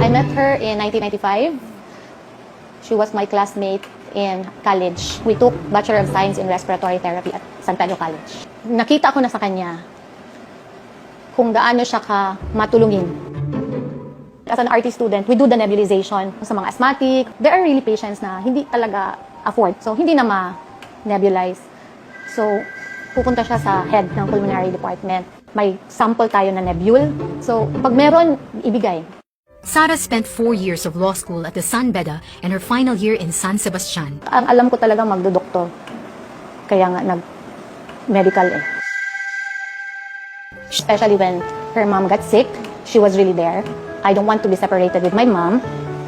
I met her in 1995. She was my classmate in college. We took Bachelor of Science in Respiratory Therapy at San Pedro College. Nakita ko na sa kanya kung gaano siya ka matulungin. As an RT student, we do the nebulization sa mga asthmatic. There are really patients na hindi talaga afford. So, hindi na ma-nebulize. So, pupunta siya sa head ng pulmonary department. May sample tayo na nebule. So, pag meron, ibigay. Sara spent 4 years of law school at the San Beda and her final year in San Sebastian. Ang alam ko talaga magdodoktor. Kaya nga nag-medical eh. Especially when her mom got sick, she was really there. I don't want to be separated with my mom.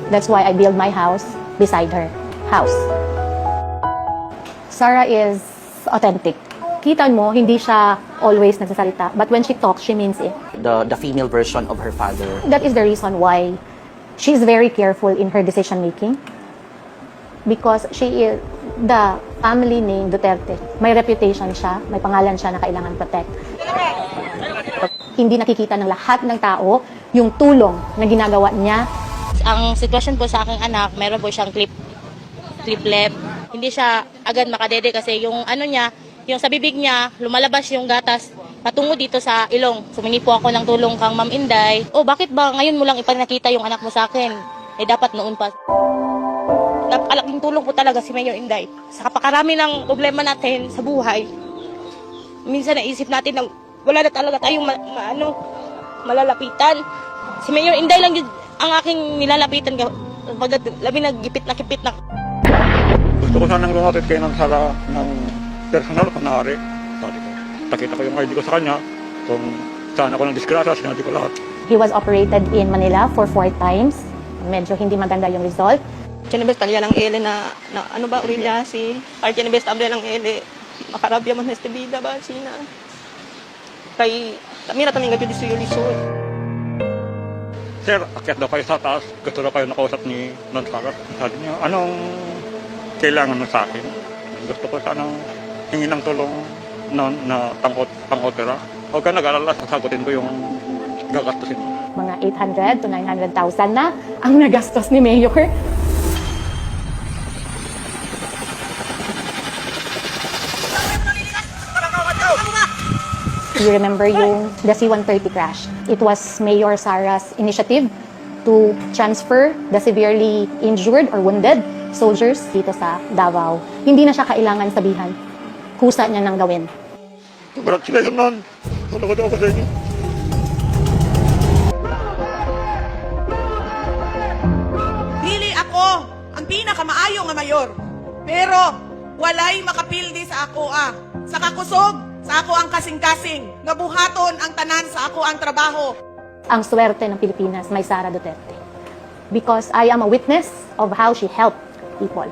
That's why I built my house beside her house. Sara is authentic. Kita mo, hindi siya always nagsasalita. But when she talks, she means it. The female version of her father. That is the reason why she's very careful in her decision making. Because she is the family name Duterte. May reputation siya, may pangalan siya na kailangan protect. Hindi nakikita ng lahat ng tao yung tulong na ginagawa niya. Ang sitwasyon po sa aking anak, meron po siyang clip lip. Hindi siya agad makadede kasi yung ano niya, yung sa bibig niya, lumalabas yung gatas patungo dito sa ilong. Sumingi po ako ng tulong kang Ma'am Inday. Oh, bakit ba ngayon mo lang ipinakita yung anak mo sa akin? Eh, dapat noon pa. Napakalaking tulong po talaga si Mayor Inday. Sa kapakarami ng problema natin sa buhay, minsan naisip natin na wala na talaga tayong malalapitan. Si Mayor Inday lang yun ang aking nilalapitan pag labi nagipit na kipit na. Gusto ko sanang lumapit kayo ng sala ng personal kunwari. Sabi ko, nakita ko yung ID ko sa kanya. Kung saan ako ng disgrasya, sinabi ko lahat. He was operated in Manila for 4 times. Medyo hindi maganda yung result. Chinibes talya lang ele na ano ba urilla si Chinibes table lang ele makarabya man este vida ba sina kay kami na taming gabi dito yung lisod. Sir, akyat daw kayo sa taas. Gusto daw kayo nakausap ni Non Sara. Sabi niya, anong kailangan mo sa akin? Gusto ko sanang hingi ng tulong na pang-opera. Huwag ka nag-alala, sasagutin ko yung gagastusin mo. Mga 800 to 900,000 na ang nagastos ni Mayor. You remember the C-130 crash? It was Mayor Sara's initiative to transfer the severely injured or wounded soldiers dito sa Davao. Hindi na siya kailangan sabihan. Kusa niya nang gawin. Barat sila yun nun. Wala ko daw ako sa inyo. Dili ako ang pinakamaayo nga mayor. Pero walay makapildi sa ako Sa kakusog, sa ako ang kasing-kasing. Nabuhaton ang tanan sa ako ang trabaho. Ang swerte ng Pilipinas may Sara Duterte. Because I am a witness of how she helped people.